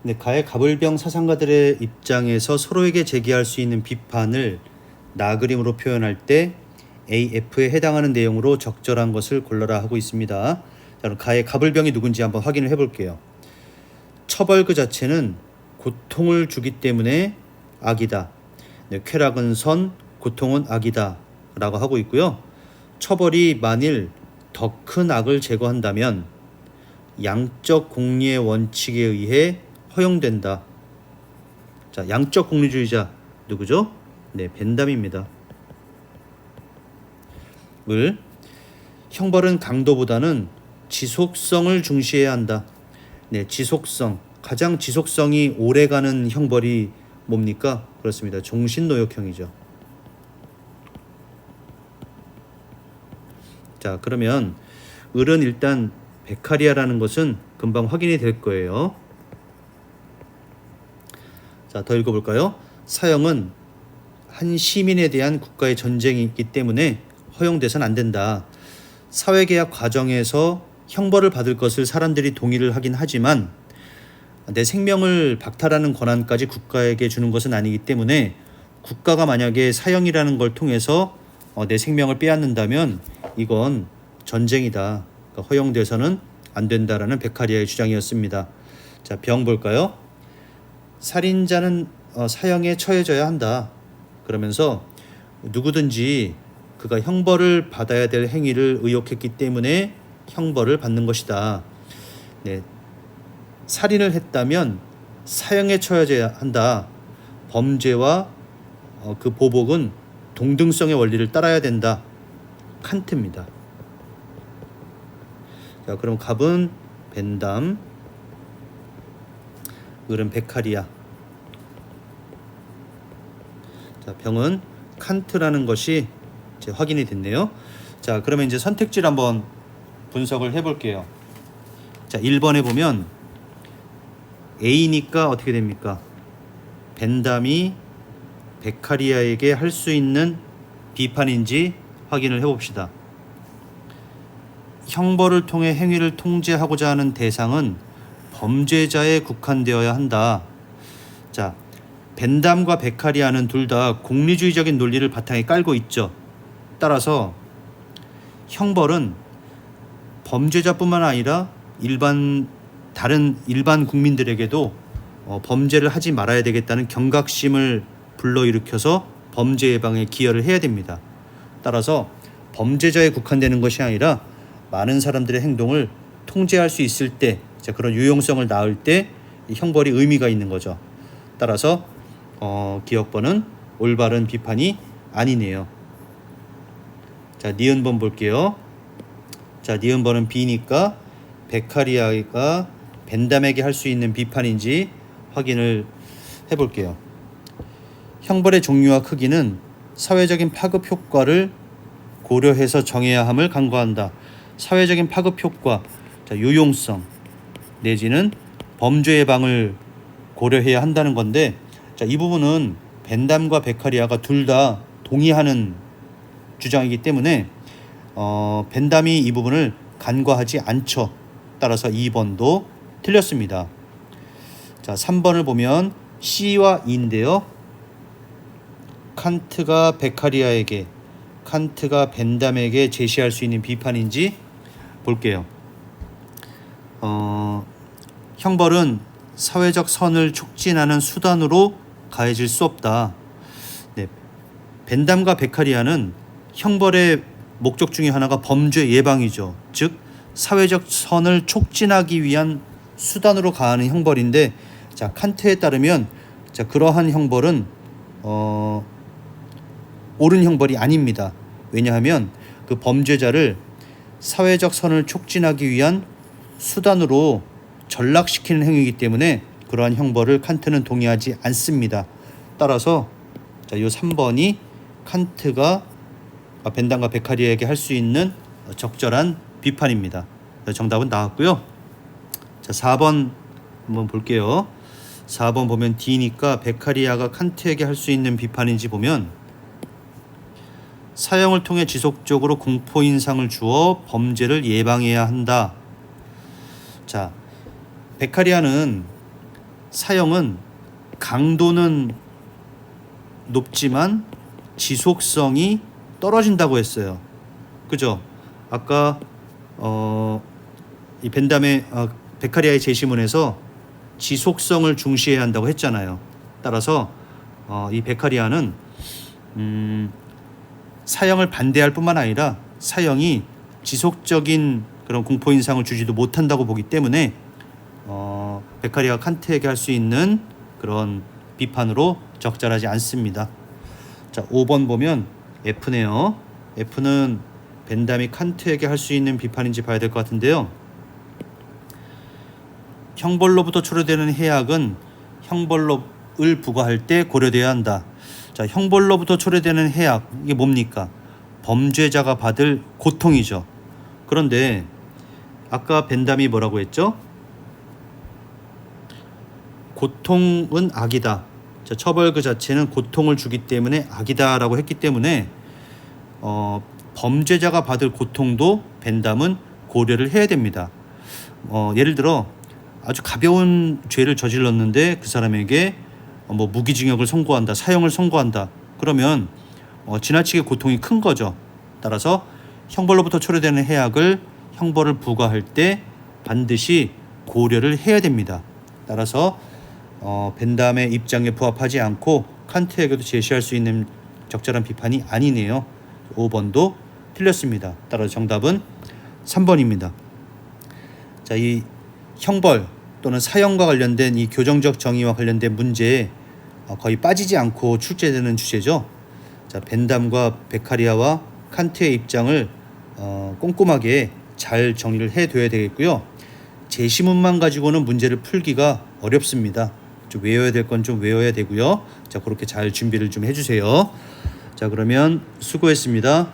근데 가해 갑을병 사상가들의 입장에서 서로에게 제기할 수 있는 비판을 나그림으로 표현할 때 AF에 해당하는 내용으로 적절한 것을 골라라 하고 있습니다. 자, 그럼 가해 갑을병이 누군지 한번 확인을 해볼게요. 처벌 그 자체는 고통을 주기 때문에 악이다. 네, 쾌락은 선, 고통은 악이다 라고 하고 있고요. 처벌이 만일 더 큰 악을 제거한다면 양적 공리의 원칙에 의해 허용된다. 자, 양적 공리주의자 누구죠? 네, 벤담입니다. 을 형벌은 강도보다는 지속성을 중시해야 한다. 네, 지속성. 가장 지속성이 오래가는 형벌이 뭡니까? 그렇습니다. 종신노역형이죠. 자, 그러면 을은 일단 베카리아라는 것은 금방 확인이 될 거예요. 자, 더 읽어볼까요? 사형은 한 시민에 대한 국가의 전쟁이 있기 때문에 허용돼서는 안 된다. 사회계약 과정에서 형벌을 받을 것을 사람들이 동의를 하긴 하지만 내 생명을 박탈하는 권한까지 국가에게 주는 것은 아니기 때문에 국가가 만약에 사형이라는 걸 통해서 내 생명을 빼앗는다면 이건 전쟁이다. 그러니까 허용돼서는 안 된다라는 베카리아의 주장이었습니다. 자, 병 볼까요? 살인자는 사형에 처해져야 한다. 그러면서 누구든지 그가 형벌을 받아야 될 행위를 의혹했기 때문에 형벌을 받는 것이다. 네, 살인을 했다면 사형에 처해져야 한다. 범죄와 그 보복은 동등성의 원리를 따라야 된다. 칸트입니다. 자, 그럼 갑은 벤담, 을은 베카리아. 자, 병은 칸트라는 것이 이제 확인이 됐네요. 자, 그러면 이제 선택지를 한번 분석을 해볼게요. 자, 1번에 보면 A니까 어떻게 됩니까? 벤담이 베카리아에게 할 수 있는 비판인지 확인을 해봅시다. 형벌을 통해 행위를 통제하고자 하는 대상은 범죄자에 국한되어야 한다. 자, 벤담과 베카리아는 둘 다 공리주의적인 논리를 바탕에 깔고 있죠. 따라서 형벌은 범죄자뿐만 아니라 다른 일반 국민들에게도 범죄를 하지 말아야 되겠다는 경각심을 불러일으켜서 범죄 예방에 기여를 해야 됩니다. 따라서 범죄자에 국한되는 것이 아니라 많은 사람들의 행동을 통제할 수 있을 때, 그런 유용성을 낳을 때 형벌이 의미가 있는 거죠. 따라서 기억번은 올바른 비판이 아니네요. 자, 니은번 볼게요. 자, 니은번은 B니까 베카리아가 벤담에게 할 수 있는 비판인지 확인을 해볼게요. 형벌의 종류와 크기는 사회적인 파급 효과를 고려해서 정해야 함을 간과한다. 사회적인 파급 효과, 자, 유용성 내지는 범죄 예방을 고려해야 한다는 건데, 자, 이 부분은 벤담과 베카리아가 둘 다 동의하는 주장이기 때문에 벤담이 이 부분을 간과하지 않죠. 따라서 2번도 틀렸습니다. 자, 3번을 보면 C와 E인데요. 칸트가 벤담에게 제시할 수 있는 비판인지 볼게요. 형벌은 사회적 선을 촉진하는 수단으로 가해질 수 없다. 네, 벤담과 베카리아는 형벌의 목적 중에 하나가 범죄 예방이죠. 즉 사회적 선을 촉진하기 위한 수단으로 가하는 형벌인데, 자, 칸트에 따르면 자, 그러한 형벌은 옳은 형벌이 아닙니다. 왜냐하면 그 범죄자를 사회적 선을 촉진하기 위한 수단으로 전락시키는 행위이기 때문에 그러한 형벌을 칸트는 동의하지 않습니다. 따라서 자, 이 3번이 칸트가 벤담과 베카리아에게 할 수 있는 적절한 비판입니다. 정답은 나왔고요. 자, 4번 한번 볼게요. 4번 보면 D니까 베카리아가 칸트에게 할 수 있는 비판인지 보면 사형을 통해 지속적으로 공포 인상을 주어 범죄를 예방해야 한다. 자, 베카리아는 사형은 강도는 높지만 지속성이 떨어진다고 했어요. 그죠? 아까 이 벤담의 베카리아의 제시문에서 지속성을 중시해야 한다고 했잖아요. 따라서 이 베카리아는 사형을 반대할 뿐만 아니라 사형이 지속적인 그런 공포 인상을 주지도 못한다고 보기 때문에 베카리아가 칸트에게 할 수 있는 그런 비판으로 적절하지 않습니다. 자, 5번 보면 F네요. F는 벤담이 칸트에게 할 수 있는 비판인지 봐야 될 것 같은데요. 형벌로부터 초래되는 해악은 형벌을 부과할 때 고려되어야 한다. 자, 형벌로부터 초래되는 해악, 이게 뭡니까? 범죄자가 받을 고통이죠. 그런데 아까 벤담이 뭐라고 했죠? 고통은 악이다. 자, 처벌 그 자체는 고통을 주기 때문에 악이다라고 했기 때문에 범죄자가 받을 고통도 벤담은 고려를 해야 됩니다. 예를 들어 아주 가벼운 죄를 저질렀는데 그 사람에게 무기징역을 선고한다, 사형을 선고한다. 그러면 지나치게 고통이 큰 거죠. 따라서 형벌로부터 초래되는 해악을 형벌을 부과할 때 반드시 고려를 해야 됩니다. 따라서 벤담의 입장에 부합하지 않고 칸트에게도 제시할 수 있는 적절한 비판이 아니네요. 5번도 틀렸습니다. 따라서 정답은 3번입니다. 자, 이 형벌 또는 사형과 관련된 이 교정적 정의와 관련된 문제에 거의 빠지지 않고 출제되는 주제죠. 자, 벤담과 베카리아와 칸트의 입장을 꼼꼼하게 잘 정리를 해둬야 되겠고요. 제시문만 가지고는 문제를 풀기가 어렵습니다. 좀 외워야 될 건 좀 외워야 되고요. 자, 그렇게 잘 준비를 좀 해주세요. 자, 그러면 수고했습니다.